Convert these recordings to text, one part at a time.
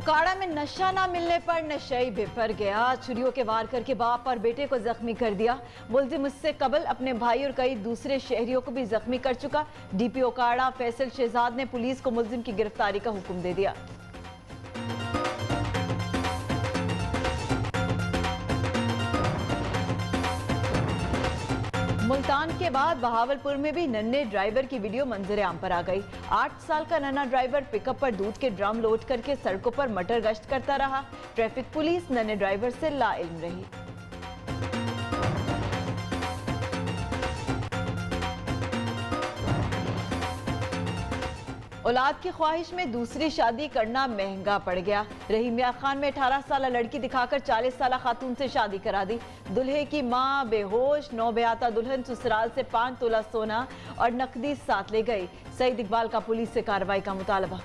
उकाड़ा में नशा ना मिलने पर नशई बिफर गया। छुरियों के वार करके बाप और बेटे को जख्मी कर दिया। मुलजिम इससे कबल अपने भाई और कई दूसरे शहरियों को भी जख्मी कर चुका। डीपी उकाड़ा फैसल शहजाद ने पुलिस को मुलजिम की गिरफ्तारी का हुक्म दे दिया। मुल्तान के बाद बहावलपुर में भी नन्हे ड्राइवर की वीडियो मंजर आम पर आ गई। 8 साल का नन्हा ड्राइवर पिकअप पर दूध के ड्रम लोड करके सड़कों पर मटर गश्त करता रहा। ट्रैफिक पुलिस नन्हे ड्राइवर से लाइल्म रही। औलाद की ख्वाहिश में दूसरी शादी करना महंगा पड़ गया। रहीम मियां खान में 18 साल लड़की दिखाकर 40 साल खातून से शादी करा दी। दुल्हे की मां बेहोश, नौबयाता दुल्हन ससुराल से 5 तोला सोना और नकदी साथ ले गई। सईद इकबाल का पुलिस से कार्रवाई का मुतालबा।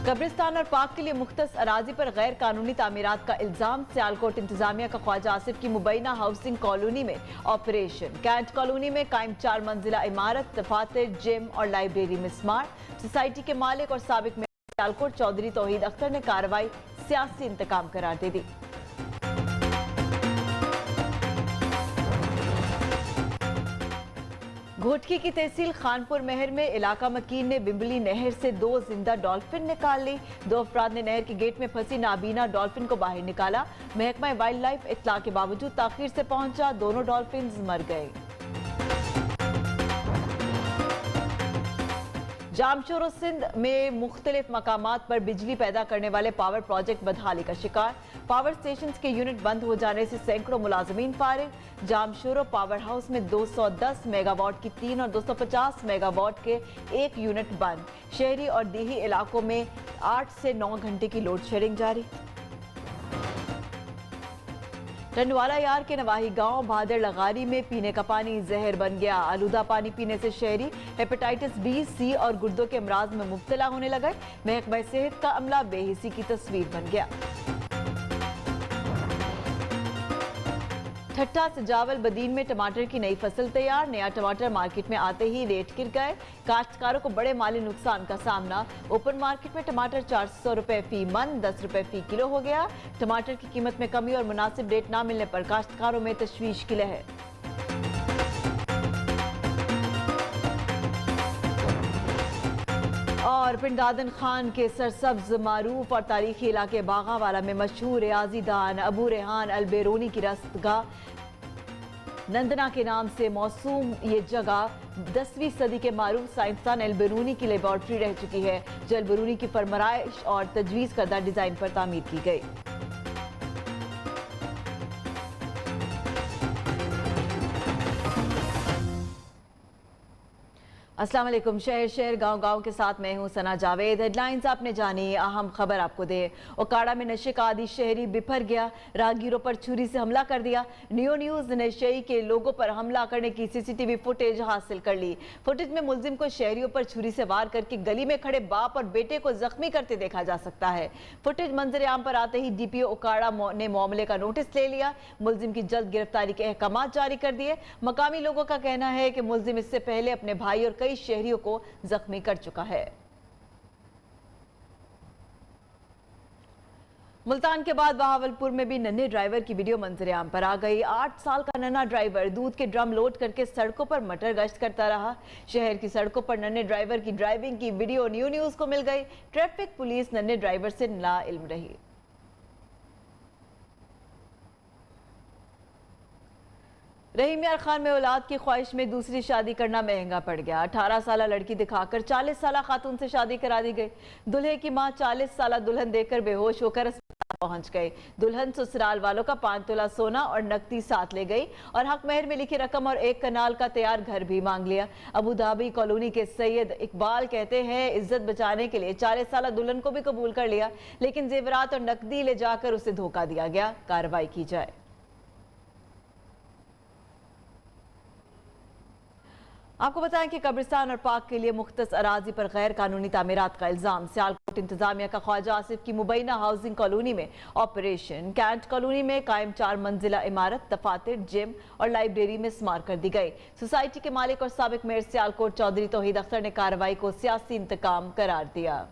कब्रिस्तान और पार्क के लिए मुख्तस अराजी पर गैर कानूनी तामीरात का इल्जाम। सियालकोट इंतजामिया का ख्वाजा आसिफ की मुबैना हाउसिंग कॉलोनी में ऑपरेशन। कैंट कॉलोनी में कायम 4 मंजिला इमारत, दफातर, जिम और लाइब्रेरी में स्मार्ट। सोसाइटी के मालिक और साबिक मेयर सियालकोट चौधरी तौहीद अख्तर ने कार्रवाई सियासी इंतकाम करार दे दी। घोटकी की तहसील खानपुर महर में इलाका मकीन ने बिम्बली नहर से 2 जिंदा डॉल्फिन निकाल ली। 2 अफराद ने नहर के गेट में फंसी नाबीना डॉल्फिन को बाहर निकाला। महकमा वाइल्ड लाइफ इत्तला के बावजूद ताखीर से पहुंचा। दोनों डॉल्फिन मर गए। जामशोरो सिंध में मुख्तलिफ मकामात पर बिजली पैदा करने वाले पावर प्रोजेक्ट बदहाली का शिकार। पावर स्टेशन के यूनिट बंद हो जाने से सैकड़ों मुलाजमीन फारिग। जामशोरो पावर हाउस में 210 मेगावाट की 3 और 250 मेगावाट के 1 यूनिट बंद। शहरी और देही इलाकों में 8 से 9 घंटे की लोड शेडिंग जारी। टंडवाला यार के नवाही गांव भादर लगारी में पीने का पानी जहर बन गया। आलूदा पानी पीने से शहरी हेपेटाइटिस बी, सी और गुर्दों के अमराज में मुब्तला होने लगे। महकमा सेहत का अमला बेहिसी की तस्वीर बन गया। ठट्टा सजावल बदीन में टमाटर की नई फसल तैयार। नया टमाटर मार्केट में आते ही रेट गिर गए। काश्तकारों को बड़े माली नुकसान का सामना। ओपन मार्केट में टमाटर 400 रुपए फी मन, 10 रुपए फी किलो हो गया। टमाटर की कीमत में कमी और मुनासिब रेट ना मिलने पर काश्तकारों में तशवीश की लहर। और पिंड दादन खान के सरसब्ज मारूफ और तारीखी इलाके बागावाला में मशहूर रियाजी दान अबू रेहान अल बेरूनी की रस्तगाह नंदना के नाम से मौसूम ये जगह 10वीं सदी के मारूफ साइंसदान अल बेरूनी की लेबॉर्ट्री रह चुकी है, जो अल बेरूनी की फरमाइश और तजवीज़ करदा डिज़ाइन पर तामीर की गई। अस्सलाम वालेकुम। शहर शहर गांव गांव के साथ मैं हूं सना जावेद। हेडलाइंस आपने जानी, अहम खबर आपको दे। उकाड़ा में नशे का आदि शहरी बिफर गया। राहगीरों पर छुरी से हमला कर दिया। नियो न्यूज नशे के लोगों पर हमला करने की सीसीटीवी फुटेज हासिल कर ली। फुटेज में मुलजिम को शहरियों पर छुरी से वार करके गली में खड़े बाप और बेटे को जख्मी करते देखा जा सकता है। फुटेज मंजर आम पर आते ही डीपीओ उकाड़ा ने मामले का नोटिस ले लिया। मुलजिम की जल्द गिरफ्तारी के अहकाम जारी कर दिए। मकामी लोगों का कहना है कि मुलजिम इससे पहले अपने भाई और कई शहरियों को जख्मी कर चुका है। मुल्तान के बाद बहावलपुर में भी नन्हे ड्राइवर की वीडियो मंजर आम पर आ गई। 8 साल का नन्हा ड्राइवर दूध के ड्रम लोड करके सड़कों पर मटर गश्त करता रहा। शहर की सड़कों पर नन्हे ड्राइवर की ड्राइविंग की वीडियो न्यू न्यूज को मिल गई। ट्रैफिक पुलिस नन्हे ड्राइवर से नाइल्म रही। रहीम मियां खान में औलाद की ख्वाहिश में दूसरी शादी करना महंगा पड़ गया। 18 साल लड़की दिखाकर 40 साल खातून से शादी करा दी गई। दुल्हे की मां 40 साल दुल्हन देखकर बेहोश होकर अस्पताल पहुंच गई। दुल्हन ससुराल वालों का 5 तोला सोना और नकदी साथ ले गई और हक मेहर में लिखी रकम और 1 कनाल का तैयार घर भी मांग लिया। अबू धाबी कॉलोनी के सैयद इकबाल कहते हैं, इज्जत बचाने के लिए 40 साल दुल्हन को भी कबूल कर लिया, लेकिन जेवरात और नकदी ले जाकर उसे धोखा दिया गया। कार्रवाई की जाए। आपको बताएं कि कब्रिस्तान और पार्क के लिए मुख्तस अराजी पर गैर कानूनी तामीरात का इल्जाम। सियालकोट एयरपोर्ट इंतजामिया का ख्वाजा आसिफ की मुबैना हाउसिंग कॉलोनी में ऑपरेशन। कैंट कॉलोनी में कायम 4 मंजिला इमारत, दफातर, जिम और लाइब्रेरी में स्मार कर दी गई। सोसाइटी के मालिक और साबिक मेयर सियालकोट चौधरी तौहीद अख्तर ने कार्रवाई को सियासी इंतकाम करार दिया।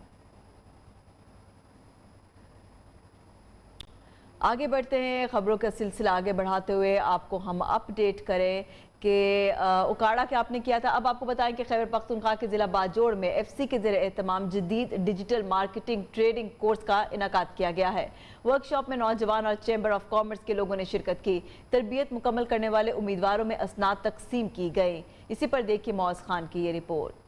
आगे बढ़ते हैं, खबरों का सिलसिला आगे बढ़ाते हुए आपको हम अपडेट करें कि उकाड़ा के आपने किया था। अब आपको बताएं कि खैबर पख्तूनख्वा के ज़िला बाजोड़ में FC के ज़रिए एहतमाम जदीद डिजिटल मार्केटिंग ट्रेडिंग कोर्स का इनेकाद किया गया है। वर्कशॉप में नौजवान और चैम्बर ऑफ कॉमर्स के लोगों ने शिरकत की। तरबियत मुकम्मल करने वाले उम्मीदवारों में असनाद तकसीम की गई। इसी पर देखिए मौज खान की ये रिपोर्ट।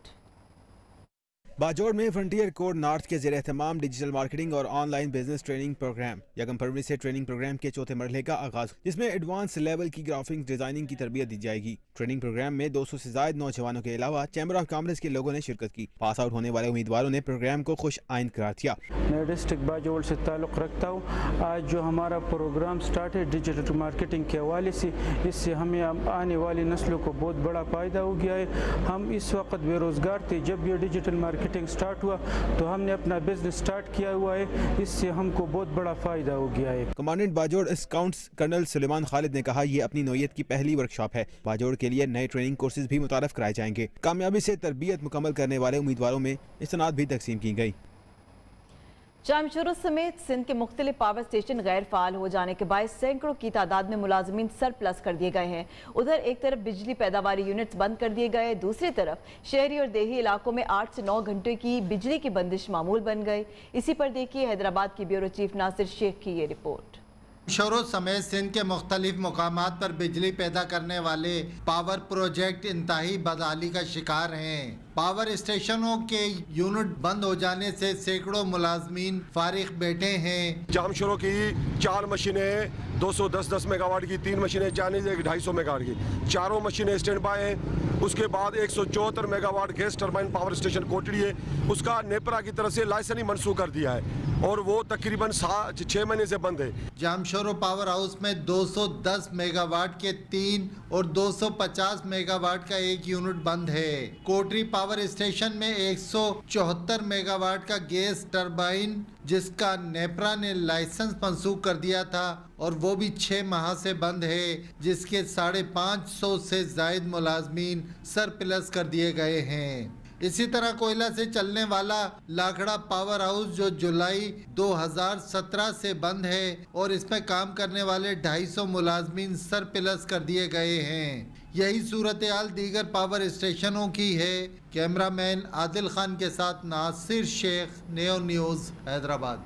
बाजोड़ में फ्रंटियर कोड नॉर्थ के ज़रिए एहतमाम डिजिटल मार्केटिंग और ऑनलाइन बिजनेस ट्रेनिंग प्रोग्राम 1 फरवरी से ट्रेनिंग प्रोग्राम के चौथे मरहले का आगाज, जिसमें एडवांस लेवल की ग्राफिक्स डिजाइनिंग की तरबियत दी जाएगी। ट्रेनिंग प्रोग्राम में 200 से ज्यादा नौजवानों के अलावा चैम्बर ऑफ कॉमर्स के लोगों ने शिरकत की। पास आउट होने वाले उम्मीदवारों ने प्रोग्राम को खुश आइंद करार दिया। मैं डिस्ट्रिक्ट बाजोड़ से ताल्लुक़ रखता हूँ। आज जो हमारा प्रोग्राम स्टार्ट है डिजिटल मार्केटिंग के हवाले से, इससे हमें आने वाली नस्लों को बहुत बड़ा फ़ायदा हो गया है। हम इस वक्त बेरोज़गार थे, जब ये डिजिटल मार्केटिंग स्टार्ट हुआ तो हमने अपना बिजनेस स्टार्ट किया हुआ है, इससे हमको बहुत बड़ा फ़ायदा हो गया है। Commandant Bajaur scouts colonel Suleman Khalid ने कहा, ये अपनी नौयत की पहली वर्कशॉप है। बाजोड़ के लिए नए ट्रेनिंग कोर्सेज भी मुतारफ कराए जाएंगे। कामयाबी से तरबियत मुकम्मल करने वाले उम्मीदवारों में इस्नाद भी तकसीम की गई। जामशोरों समेत सिंध के मुख्तलिफ पावर स्टेशन गैर फाल हो जाने के बायस सैकड़ों की तादाद में मुलाजमीन सरप्लस कर दिए गए हैं। उधर एक तरफ बिजली पैदावारी यूनिट्स बंद कर दिए गए, दूसरी तरफ शहरी और देही इलाकों में 8 से 9 घंटे की बिजली की बंदिश मामूल बन गई। इसी पर देखिए हैदराबाद की ब्यूरो चीफ नासिर शेख की ये रिपोर्ट। शहरों समेत सिंध के मुख्तलिफ मुकामात पर बिजली पैदा करने वाले पावर प्रोजेक्ट इंतहाई बदहाली का शिकार हैं। पावर स्टेशनों के यूनिट बंद हो जाने से सैकड़ों मुलाजमीन फारिग बैठे हैं। जामशोरों की 4 मशीनें 210 मेगावाट की, 3 मशीनें चाइनीज 250 मेगावाट की, चारों मशीनें स्टैंड बाय हैं। उसके बाद 174 megawatt gas turbine power station Kotri है, उसका नेपरा की तरफ से लाइसेंस ही मनसूख कर दिया है और वो तकरीबन 6 महीने से बंद है। जामशोरो पावर हाउस में 210 मेगावाट के 3 और 250 मेगावाट का 1 यूनिट बंद है। कोटरी पावर स्टेशन में 174 मेगावाट का गैस टरबाइन जिसका नेपरा ने लाइसेंस मनसूख कर दिया था और वो भी 6 माह से बंद है, जिसके 550 से जायद मुलाजमीन सरप्लस कर दिए गए हैं। इसी तरह कोयला से चलने वाला लाखड़ा पावर हाउस जो जुलाई 2017 से बंद है और इसमें काम करने वाले 250 मुलाजमीन सरप्लस कर दिए गए हैं। यही सूरत हाल दीगर पावर स्टेशनों की है। कैमरामैन आदिल खान के साथ नासिर शेख, नेयो न्यूज़, हैदराबाद।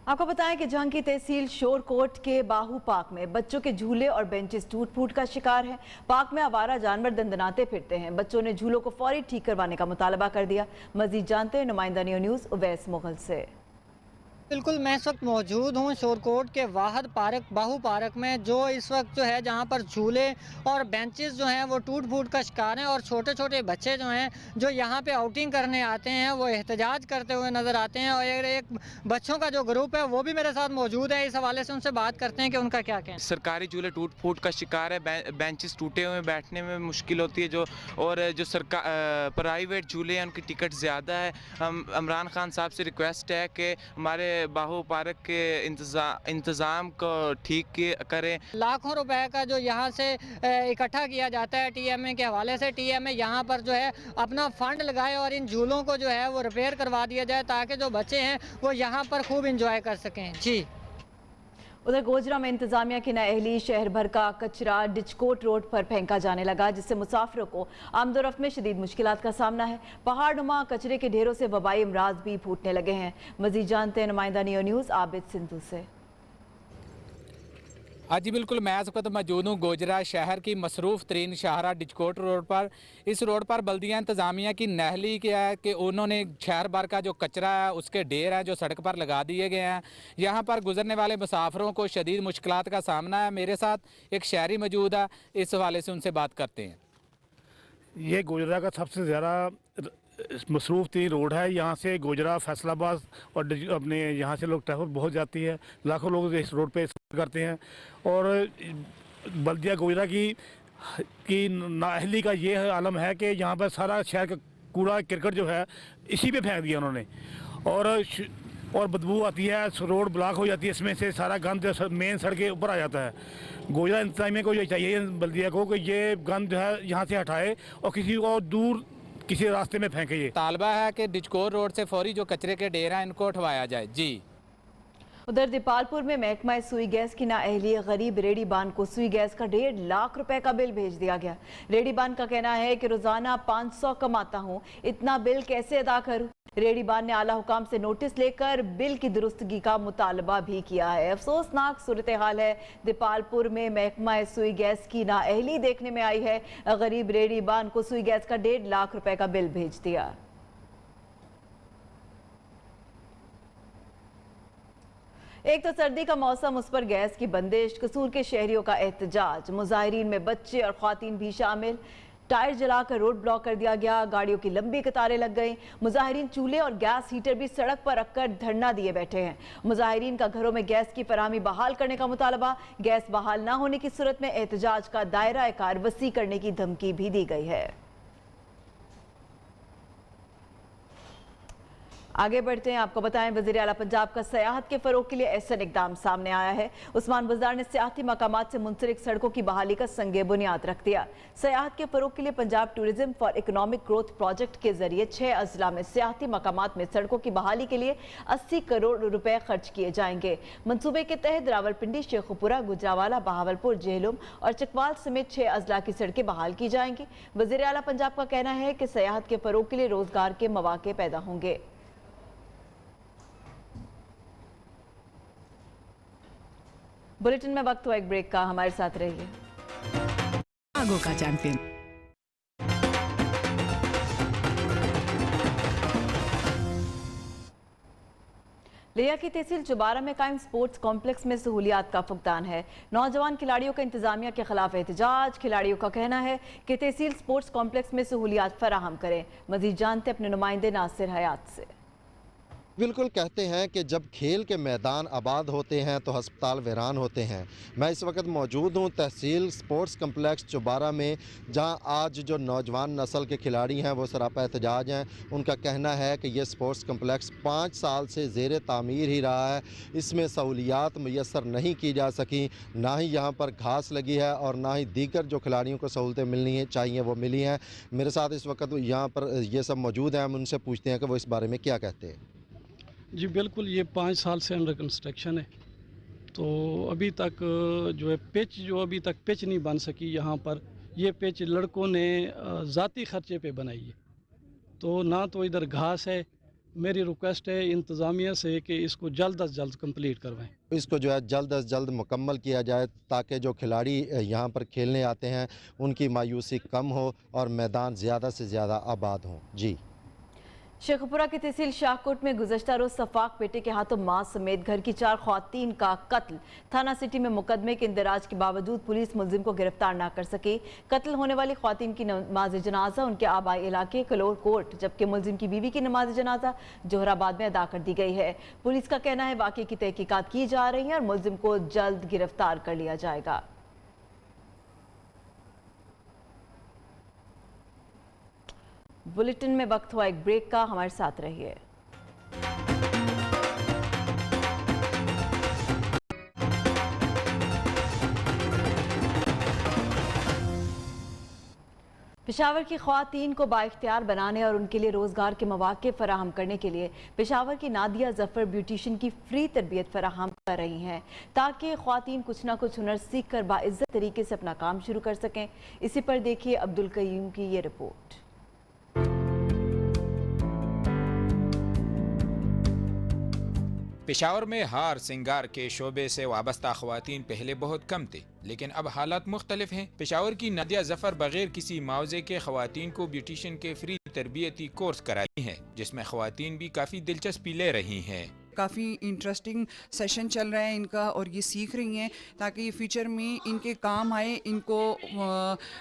आपको बताएं कि जंग की तहसील शोरकोट के बाहू पार्क में बच्चों के झूले और बेंचेस टूट फूट का शिकार हैं। पार्क में आवारा जानवर दंदनाते फिरते हैं। बच्चों ने झूलों को फौरी ठीक करवाने का मुतालबा कर दिया। मजीद जानते हैं नुमाइंदा न्यू न्यूज़ उवैस मुगल से। बिल्कुल, मैं इस वक्त मौजूद हूँ शोरकोट के वाहद पार्क, बाहू पार्क में, जो इस वक्त जो है जहाँ पर झूले और बेंचेस जो हैं वो टूट फूट का शिकार हैं और छोटे छोटे बच्चे जो हैं जो यहाँ पे आउटिंग करने आते हैं वो एहतजाज करते हुए नज़र आते हैं। और एक बच्चों का जो ग्रुप है वो भी मेरे साथ मौजूद है। इस हवाले से उनसे बात करते हैं कि उनका क्या कहना है। सरकारी झूले टूट फूट का शिकार है, बेंचेस टूटे हुए, बैठने में मुश्किल होती है। जो सरकार प्राइवेट झूले हैं उनकी टिकट ज़्यादा है। हम इमरान खान साहब से रिक्वेस्ट है कि हमारे बाहू पार्क के इंतज़ाम को ठीक करें। लाखों रुपए का जो यहाँ से इकट्ठा किया जाता है TMA के हवाले से, TMA यहाँ पर जो है अपना फंड लगाए और इन झूलों को जो है वो रिपेयर करवा दिया जाए ताकि जो बच्चे हैं वो यहाँ पर खूब इंजॉय कर सकें। जी। उधर गोजरा में इंतजामिया की नाअहली शहर भर का कचरा डिचकोट रोड पर फेंका जाने लगा, जिससे मुसाफिरों को आमदोरफ्त में शदीद मुश्किलात का सामना है। पहाड़नुमा कचरे के ढेरों से वबाई अमराज भी फूटने लगे हैं। मजीद जानते हैं नुमाइंदा नियो न्यूज़ आबिद सिंधु से। हाँ जी बिल्कुल, मैं इस वक्त मौजूद हूँ गोजरा शहर की मसरूफ़ तरीन शाहरा डिचकोट रोड पर। इस रोड पर बल्दिया इंतज़ामिया की नाअहली क्या है कि उन्होंने शहर भर का जो कचरा है उसके ढेर हैं जो सड़क पर लगा दिए गए हैं। यहाँ पर गुजरने वाले मुसाफिरों को शदीद मुश्किलात का सामना है। मेरे साथ एक शहरी मौजूद है, इस हवाले से उनसे बात करते हैं। ये गोजरा का सबसे ज़्यादा मसरूफ़ तरीन रोड है। यहाँ से गोजरा, फैसलाबाद और अपने यहाँ से लोग ट्रैफिक बहुत जाती है। लाखों लोग इस रोड पे करते हैं और बल्दिया गोजरा की नाअहली का ये आलम है कि यहाँ पर सारा शहर का कूड़ा करकट जो है इसी पे फेंक दिया उन्होंने। और बदबू आती है, रोड ब्लॉक हो जाती है, इसमें से सारा गंद मेन सड़क के ऊपर आ जाता है। गोजरा इंतजामिया को ये चाहिए बल्दिया को कि ये गंद जो है यहाँ से हटाए और किसी को दूर किसी रास्ते में फेंके। ये तालबा है कि डिचकोर रोड से फौरी जो कचरे के ढेर हैं इनको उठवाया जाए। जी। उधर दीपालपुर में महकमा सुई गैस की नाअहली गरीब रेडी बान को सुई गैस का 1.5 लाख रुपए का बिल भेज दिया गया। रेडी बान का कहना है कि रोजाना 500 कमाता हूं, इतना बिल कैसे अदा करूं। रेडी बान ने आला हुकाम से नोटिस लेकर बिल की दुरुस्तगी का मुतालबा भी किया है। अफसोसनाक सूरत हाल है दीपालपुर में महकमा सुई गैस की नाअहली देखने में आई है। गरीब रेडी बान को सुई गैस का 1.5 लाख रुपए का बिल भेज दिया। एक तो सर्दी का मौसम, उस पर गैस की बंदिश, कसूर के शहरियों का एहतजाज, मुजाहिरीन में बच्चे और ख्वातीन भी शामिल। टायर जलाकर रोड ब्लॉक कर दिया गया, गाड़ियों की लंबी कतारें लग गई। मुजाहिरीन चूल्हे और गैस हीटर भी सड़क पर रखकर धरना दिए बैठे हैं। मुजाहिरीन का घरों में गैस की फराहमी बहाल करने का मुतालबा, गैस बहाल ना होने की सूरत में एहतजाज का दायरा कार वसी करने की धमकी भी दी गई है। आगे बढ़ते हैं, आपको बताएं वज़ीर आला पंजाब का सयाहत के फरोग के लिए ऐसा इकदाम सामने आया है। उस्मान बाजार ने सियाहती मकामात से मुंसलिक सड़कों की बहाली का संगे बुनियाद रख दिया। सयाहत के फरोग के लिए Punjab tourism for economic growth project के जरिए 6 अजला में सियाहती मकामात में सड़कों की बहाली के लिए 80 करोड़ रुपए खर्च किए जाएंगे। मनसूबे के तहत रावलपिंडी, शेखुपुरा, गुजरावाला, बहावलपुर, जेहलुम और चकवाल समेत 6 अजला की सड़कें बहाल की जाएंगी। वज़ीर आला पंजाब का कहना है कि सयाहत के फरोग के लिए रोजगार के मौके पैदा होंगे। बुलेटिन में वक्त हुआ एक ब्रेक का, हमारे साथ रहिए। आगो का चैंपियन। लिया की तहसील चुबारा में कायम स्पोर्ट्स कॉम्प्लेक्स में सहूलियात का फुकदान है। नौजवान खिलाड़ियों का इंतजामिया के खिलाफ एहतजाज। खिलाड़ियों का कहना है कि तहसील स्पोर्ट्स कॉम्प्लेक्स में सहूलियात फराहम करें। मजीद जानते अपने नुमाइंदे नासिर हयात से। बिल्कुल कहते हैं कि जब खेल के मैदान आबाद होते हैं तो अस्पताल वीरान होते हैं। मैं इस वक्त मौजूद हूं तहसील स्पोर्ट्स कम्प्लेक्स चुबारा में, जहां आज जो नौजवान नस्ल के खिलाड़ी हैं वो सरापा एहतजाज हैं। उनका कहना है कि ये स्पोर्ट्स कम्प्लेक्स 5 साल से ज़ेर तामीर ही रहा है, इसमें सहूलियात मुयस्सर नहीं की जा सकी, ना ही यहाँ पर घास लगी है और ना ही दीगर जो खिलाड़ियों को सहूलतें मिलनी है चाहिए वो मिली हैं। मेरे साथ इस वक्त यहाँ पर ये सब मौजूद हैं, हम उनसे पूछते हैं कि वो इस बारे में क्या कहते हैं। जी बिल्कुल, ये 5 साल से अंडर कंस्ट्रक्शन है, तो अभी तक जो है पिच अभी तक पिच नहीं बन सकी। यहाँ पर ये पिच लड़कों ने ज़ाती ख़र्चे पे बनाई है, तो ना तो इधर घास है। मेरी रिक्वेस्ट है इंतज़ामिया से कि इसको जल्द अज जल्द कंप्लीट करवाएं। इसको जो है जल्द अज जल्द मुकम्मल किया जाए ताकि जो खिलाड़ी यहाँ पर खेलने आते हैं उनकी मायूसी कम हो और मैदान ज़्यादा से ज़्यादा आबाद हों। जी। शेखपुरा की तहसील शाहकोट में गुज़श्ता रोज सफाक बेटे के हाथों मां समेत घर की 4 ख्वातीन का कत्ल। थाना सिटी में मुकदमे के इंदराज के बावजूद पुलिस मुलजिम को गिरफ्तार न कर सकी। कत्ल होने वाली ख्वातीन की नमाज जनाजा उनके आबाई इलाके कलोर कोट, जबकि मुलजिम की बीवी की नमाज जनाजा जोहराबाद में अदा कर दी गई है। पुलिस का कहना है वाक़े की तहकीकात की जा रही है और मुलजिम को जल्द गिरफ्तार कर लिया जाएगा। बुलेटिन में वक्त हुआ एक ब्रेक का, हमारे साथ रहिए। पेशावर की ख्वातीन को बाइख्तियार बनाने और उनके लिए रोजगार के मौके फराहम करने के लिए पेशावर की नादिया जफर ब्यूटिशियन की फ्री तरबियत फराहम कर रही हैं, ताकि ख्वातीन कुछ ना कुछ हुनर सीख कर बाइज्जत तरीके से अपना काम शुरू कर सकें। इसी पर देखिए अब्दुल कयूम की ये रिपोर्ट। पेशावर में हार सिंगार के शोबे से वाबस्ता ख्वातीन पहले बहुत कम थे, लेकिन अब हालात मुख्तलिफ हैं। पेशावर की नादिया जफर बगैर किसी मुआवजे के ख्वातीन को ब्यूटिशियन के फ्री तरबियती कोर्स कराई हैं, जिसमें ख्वातीन भी काफ़ी दिलचस्पी ले रही हैं। काफ़ी इंटरेस्टिंग सेशन चल रहा है इनका और ये सीख रही हैं ताकि ये फ्यूचर में इनके काम आए, इनको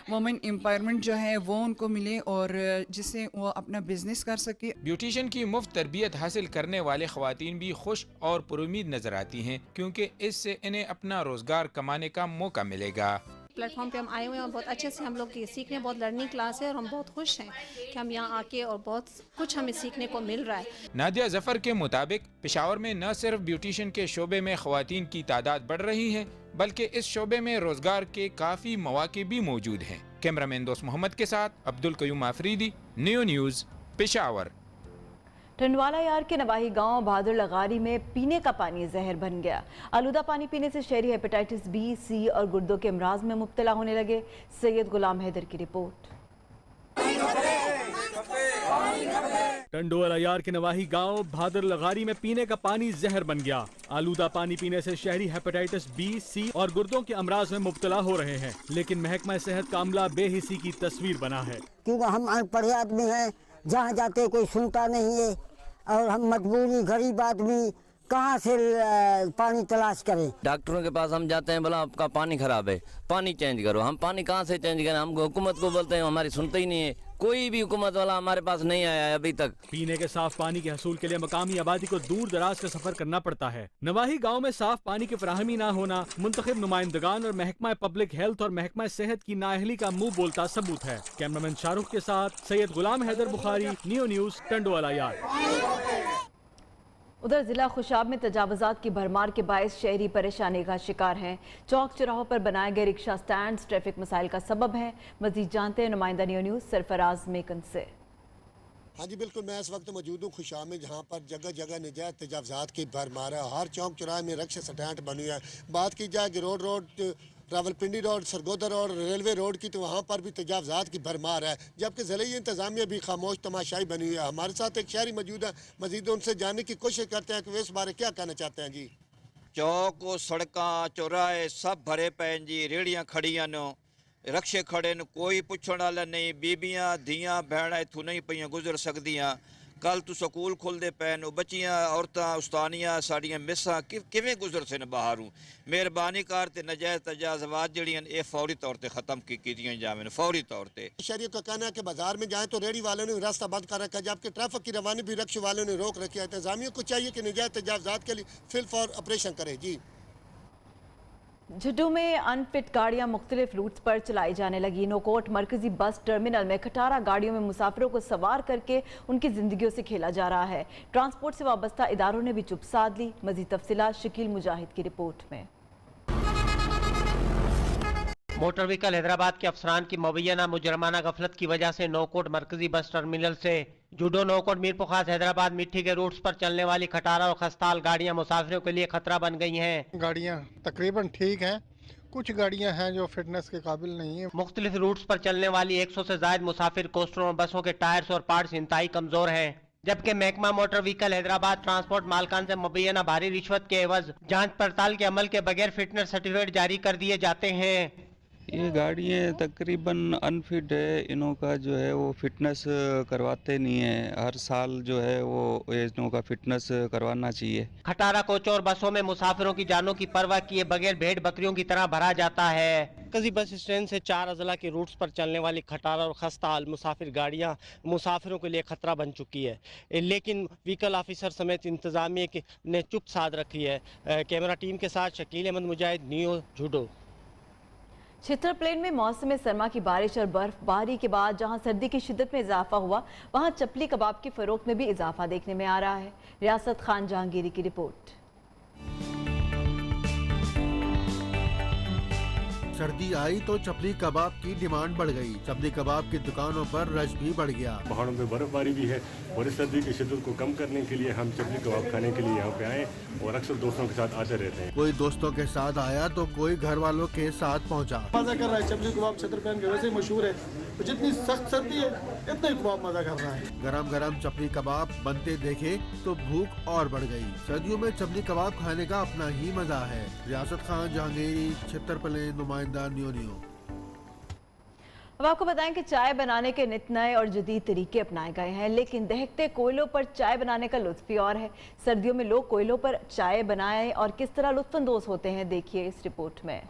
वुमेन एम्पावरमेंट जो है वो उनको मिले और जिससे वो अपना बिजनेस कर सके। ब्यूटिशियन की मुफ्त तरबियत हासिल करने वाले ख्वातीन भी खुश और पुरुमीद नजर आती हैं, क्योंकि इससे इन्हें अपना रोजगार कमाने का मौका मिलेगा। प्लेटफॉर्म पे हम आए हुए हैं और बहुत अच्छे से हम लोग ये सीख रहे हैं। बहुत लर्निंग क्लास है और हम बहुत खुश हैं कि हम यहाँ आके और बहुत कुछ हमें सीखने को मिल रहा है। नादिया जफर के मुताबिक पेशावर में न सिर्फ ब्यूटिशियन के शोबे में ख्वातीन की तादाद बढ़ रही है, बल्कि इस शोबे में रोजगार के काफ़ी मौके भी मौजूद हैं। कैमरामैन दोस्त मोहम्मद के साथ अब्दुल कयूम आफरीदी, न्यू न्यूज़, पेशावर। टंडवाला यार के नवाही गांव बहादुर लगारी में पीने का पानी जहर बन गया। आलूदा पानी पीने से शहरी हेपेटाइटिस बी, सी और गुर्दों के अमराज में मुब्तला होने लगे। सैयद गुलाम हैदर की रिपोर्ट। टंडोला यार के नवाही गांव बहादुर लगारी में पीने का पानी जहर बन गया। आलूदा पानी पीने से शहरी हेपेटाइटिस बी, सी और गुर्दों के अमराज में मुब्तला हो रहे हैं, लेकिन महकमा सेहत का अमला बेहिसी की तस्वीर बना है। क्योंकि हम अनपढ़ आदमी हैं, जहाँ जाते कोई सुनता नहीं है और हम मजबूरी गरीब आदमी कहाँ से पानी तलाश करें। डॉक्टरों के पास हम जाते हैं, बोला आपका पानी खराब है, पानी चेंज करो। हम पानी कहाँ से चेंज करें? हम हुकूमत को बोलते हैं, हमारी सुनते ही नहीं है। कोई भी हुकूमत वाला हमारे पास नहीं आया है अभी तक। पीने के साफ पानी के हसूल के लिए मकामी आबादी को दूर दराज का सफर करना पड़ता है। नवाही गांव में साफ पानी की फराहमी न होना मुंतखब नुमाइंदगान और महकमा पब्लिक हेल्थ और महकमा सेहत की नाअहली का मुंह बोलता सबूत है। कैमरामैन शाहरुख के साथ सैयद गुलाम हैदर बुखारी, न्यू न्यूज़, टंडवाला यार। उधर जिला खुशाब में तजावुजात की भरमार के बायस शहरी परेशानी का शिकार हैं। चौक चौराहों पर बनाए गए रिक्शा स्टैंड ट्रैफिक मसाइल का सबब है। मजीद जानते हैं नुमाइंदा न्यू न्यूज़ सरफराज मेकन से। हाँ जी बिल्कुल, मैं इस वक्त मौजूद हूँ खुशाब में, जहाँ पर जगह जगह नजायज़ तजावुजात की भरमार है। हर चौक चौराहे में रिक्शा स्टैंड बनी है। बात की जाए कि road Rawalpindi road, Sargodha road, railway road की, तो वहाँ पर भी तजावुजात की भरमार है, जबकि ज़िले इंतज़ामिया भी खामोश तमाशाई बनी हुई है। हमारे साथ एक शहरी मौजूद है, मजीद उनसे जानने की कोशिश करते हैं कि वे इस बारे क्या कहना चाहते हैं। जी चौक सड़क चौराहे सब भरे पे जी, रेहड़ियाँ खड़ियां न, रक्शे खड़े न, कोई पुछण वाला नहीं। बीबियां धियां भैन इथों नहीं पईयां गुजर सकदियां। कल तो स्कूल खुलते पे न, बच्चियां औरतां उस्तानियां साड़ियां मिसां किवें गुजर से न बाहरों। मेहरबानी कर ते नजायज़ तजावुज़ात जड़ियां ये फौरी तौर पर ख़त्म कीतियां जावन, फौरी तौर पर। शहरियों का कहना है कि बाजार में जाएँ तो रेहड़ी वालों ने रास्ता बंद कर रखा है, जबकि ट्रैफिक की रवानी भी रिक्शे वालों ने रोक रखी है। इंतजामिया को चाहिए कि नजायज़ तजावुज़ात के लिए फिल फॉर ऑपरेशन करे। जी झुड्डू में अनफिट गाड़ियां मुख्तलिफ रूट्स पर चलाई जाने लगी। नोकोट मरकजी बस टर्मिनल में खटारा गाड़ियों में मुसाफिरों को सवार करके उनकी जिंदगियों से खेला जा रहा है। ट्रांसपोर्ट से वाबस्ता इदारों ने भी चुप साध ली। मजीद तफसीलात शकील मुजाहिद की रिपोर्ट में। मोटर व्हीकल हैदराबाद के अफसरान की मुबैना मुजरमाना गफलत की वजह से नोकोट मरकजी बस टर्मिनल से जूडो, नोकोट, मीरपुर खास, हैदराबाद, मिट्टी के रूट्स पर चलने वाली खटारा और खस्ताल गाड़ियां मुसाफिरों के लिए खतरा बन गई हैं। गाड़ियां तकरीबन ठीक हैं, कुछ गाड़ियां हैं जो फिटनेस के काबिल नहीं है। मुख्तलिफ रूट्स पर चलने वाली 100 से ज्यादा मुसाफिर कोस्टरों और बसों के टायर्स और पार्ट्स इंतहाई कमजोर हैं, जबकि महकमा मोटर व्हीकल हैदराबाद ट्रांसपोर्ट मालकान से मुबैना भारी रिश्वत के एवज जांच पड़ताल के अमल के बगैर फिटनेस सर्टिफिकेट जारी कर दिए जाते हैं। ये गाड़ियाँ तकरीबन अनफिट है, इनों का जो है वो फिटनेस करवाते नहीं है। हर साल जो है वो इनों का फिटनेस करवाना चाहिए। खटारा कोचों और बसों में मुसाफिरों की जानों की परवाह किए बगैर भेड़ बकरियों की तरह भरा जाता है। मरकजी बस स्टैंड से 4 अजला के रूट्स पर चलने वाली खटारा और खस्ताल मुसाफिर गाड़ियाँ मुसाफिरों के लिए खतरा बन चुकी है, लेकिन व्हीकल ऑफिसर समेत इंतजामिया ने चुप साध रखी है। कैमरा टीम के साथ शकील अहमद मुजाहिद, न्यू झूडो। छितर प्लेन में मौसम सरमा की बारिश और बर्फबारी के बाद जहां सर्दी की शिद्दत में इजाफा हुआ, वहां चपली कबाब की फरोख्त में भी इजाफा देखने में आ रहा है। रियासत खान जहांगीरी की रिपोर्ट। सर्दी आई तो चपली कबाब की डिमांड बढ़ गई। चपली कबाब की दुकानों पर रश भी बढ़ गया। पहाड़ों में बर्फबारी भी है और इस सर्दी की शिद्दत को कम करने के लिए हम चपली कबाब खाने के लिए यहाँ पे आए और अक्सर दोस्तों के साथ आते रहते हैं। कोई दोस्तों के साथ आया तो कोई घर वालों के साथ पहुँचा। मजा कर रहा है। चपली कबाब छतर प्लेन के वैसे मशहूर है, तो जितनी सख्त सर्दी है इतना ही कबाब मजा कर रहा है। गरम गरम चपली कबाब बनते देखे तो भूख और बढ़ गई। सर्दियों में चपली कबाब खाने का अपना ही मजा है। रियासत खान जहांगीरी, छितर प्लेन, नुमाइंदा, न्यू न्यू। अब आपको बताएं कि चाय बनाने के नित नए और जदीद तरीके अपनाए गए हैं, लेकिन दहकते कोयलों पर चाय बनाने का लुत्फ भी और है। सर्दियों में लोग कोयलों पर चाय बनाएं और किस तरह लुत्फानंदोज होते हैं, देखिए इस रिपोर्ट में।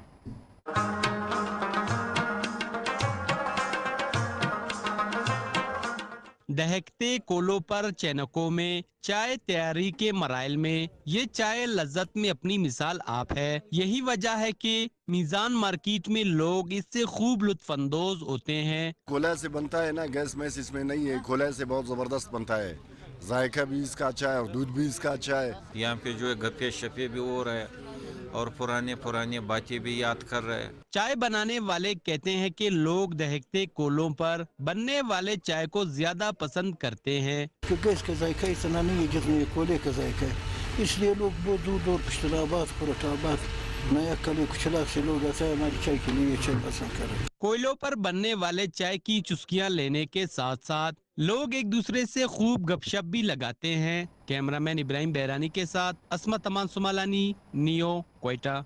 दहकते कोलों पर चैनकों में चाय तैयारी के मराइल में ये चाय लज्जत में अपनी मिसाल आप है। यही वजह है कि मीज़ान मार्केट में लोग इससे खूब लुत्फानंदोज होते हैं। कोला से बनता है ना, गैस मैस इसमें नहीं है, कोला से बहुत ज़बरदस्त बनता है, जायका भी इसका अच्छा है और दूध भी इसका अच्छा है। यहाँ पे जो है गप्पे शप्पे भी हो रहा है और पुराने बातें भी याद कर रहे हैं। चाय बनाने वाले कहते हैं कि लोग दहकते कोलों पर बनने वाले चाय को ज्यादा पसंद करते हैं, क्योंकि इसका जायका इतना नहीं है जितना कोले का जायका है, इसलिए लोग बहुत दूर दूर पुश्तलाबाद, फुरटाबाद, नया कली कुचला से लोग आते हैं हमारी चाय के लिए चाय पसंद कर रहे हैं। कोयलों पर बनने वाले चाय की चुस्कियां लेने के साथ साथ लोग एक दूसरे से खूब गपशप भी लगाते हैं। कैमरामैन इब्राहिम बहरानी के साथ असमत अमान सुमालानी, नियो, क्वेटा।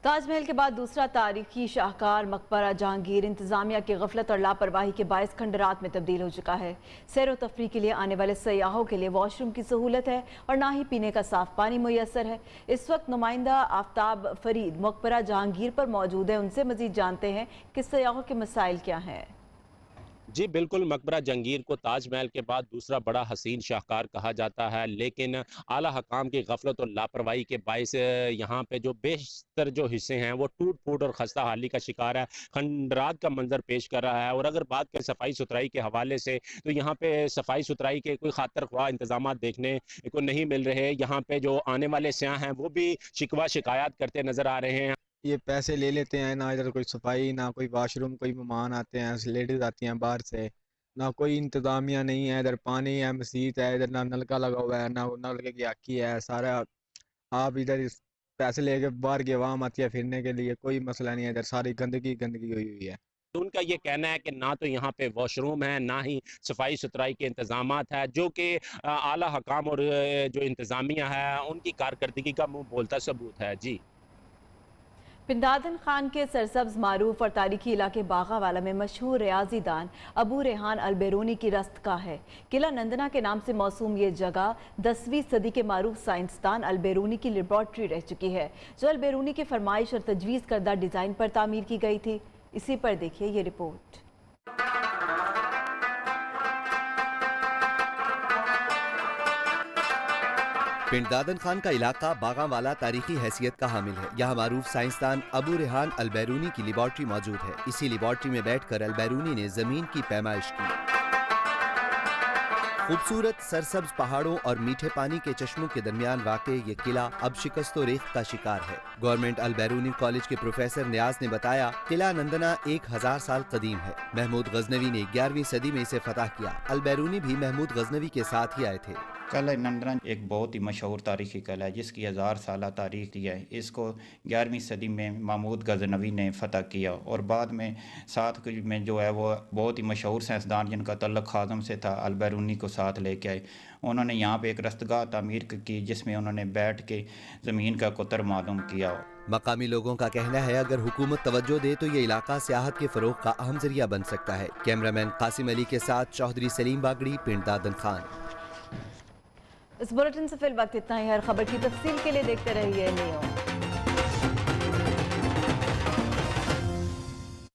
ताजमहल के बाद दूसरा तारीखी शाहकार मकबरा जहांगीर इंतजामिया की गफलत और लापरवाही के बायस खंडरात में तब्दील हो चुका है। सैर व तफरी के लिए आने वाले सयाहों के लिए वॉशरूम की सहूलत है और ना ही पीने का साफ पानी मुयसर है। इस वक्त नुमाइंदा आफ्ताब फरीद मकबरा जहांगीर पर मौजूद है, उनसे मजीद जानते हैं कि सयाहों के मसाइल क्या हैं। जी बिल्कुल, मकबरा जहांगीर को ताजमहल के बाद दूसरा बड़ा हसीन शाहकार कहा जाता है, लेकिन आला हकाम की गफलत और लापरवाही के बायस यहाँ पे जो बेशतर जो हिस्से हैं वो टूट फूट और खस्ता हाली का शिकार है, खंडरात का मंजर पेश कर रहा है। और अगर बात करें सफाई सुथराई के हवाले से तो यहाँ पे सफाई सुथराई के कोई खातर ख्वाह इंतजाम देखने को नहीं मिल रहे। यहाँ पे जो आने वाले सयाह हैं वो भी शिकवा शिकायत करते नजर आ रहे हैं। ये पैसे ले लेते हैं, ना इधर कोई सफाई, ना कोई वाशरूम, कोई मेहमान आते हैं, लेडीज आती हैं बाहर से, ना कोई इंतजामिया नहीं है, इधर पानी है, मस्जिद है, इधर ना नलका लगा हुआ है, ना नलके की आकी है, सारा आप इधर पैसे लेके बाहर की आवाम आती है फिरने के लिए, कोई मसला नहीं है, इधर सारी गंदगी गंदगी हुई हुई है। उनका ये कहना है कि ना तो यहाँ पे वॉशरूम है, ना ही सफाई सुथराई के इंतजामात है, जो कि आला हकाम और जो इंतजामिया है उनकी कारकर्दगी का मुँह बोलता सबूत है। जी, पिंदादन खान के सरसब्ज मारूफ और तारीखी इलाके बागावाला में मशहूर रियाजी दान अबू रेहान अलबेरूनी की रस्तगाह है। किला नंदना के नाम से मौसूम ये जगह 10वीं सदी के मारूफ साइंसदान अलबेरूनी की लेबॉर्ट्री रह चुकी है, जो अलबेरूनी की फरमाइश और तजवीज़ करदा डिज़ाइन पर तामीर की गई थी। इसी पर देखिए ये रिपोर्ट। पिंदादन खान का इलाका बागावाला तारीखी हैसियत का हामिल है। यहाँ मारूफ साइंसदान अबू रेहान अलबैरूनी की लेबॉर्ट्री मौजूद है। इसी लेबॉर्ट्री में बैठकर अलबैरूनी ने जमीन की पैमाइश की। खूबसूरत सरसब्ज पहाड़ों और मीठे पानी के चश्मों के दरमियान वाक़े ये किला अब शिकस्त और रेख का शिकार है। गवर्नमेंट अलबैरूनी कॉलेज के प्रोफेसर नियाज ने बताया, किला नंदना 1000 साल कदीम है। महमूद गजनवी ने 11वीं सदी में इसे फतह किया। अलबैरूनी भी महमूद गजनवी के साथ ही आए थे। किला नंदना एक बहुत ही मशहूर तारीखी किला है जिसकी 1000 साल तारीख है। इसको 11वीं सदी में महमूद गजनवी ने फतह किया और बाद में साथ में जो है वो बहुत ही मशहूर साइंसदान जिनका तल्लुक़ खाज़म से था, अलबैरूनी को साथ लेके आए। उन्होंने यहाँ पे एक रस्तगाह तामीर की जिसमें उन्होंने बैठ के ज़मीन का कुतर मालूम किया। मकामी लोगों का कहना है, अगर हुकूमत तवज्जो दे तो ये इलाका सियाहत के फरोग का अहम जरिया बन सकता है। कैमरामैन कासिम अली के साथ चौधरी सलीम बागड़ी, पिंदादन खान। इस बुलेटिन से फिल वक्त इतना ही। हर खबर की तफसील के लिए देखते रहिए नियो।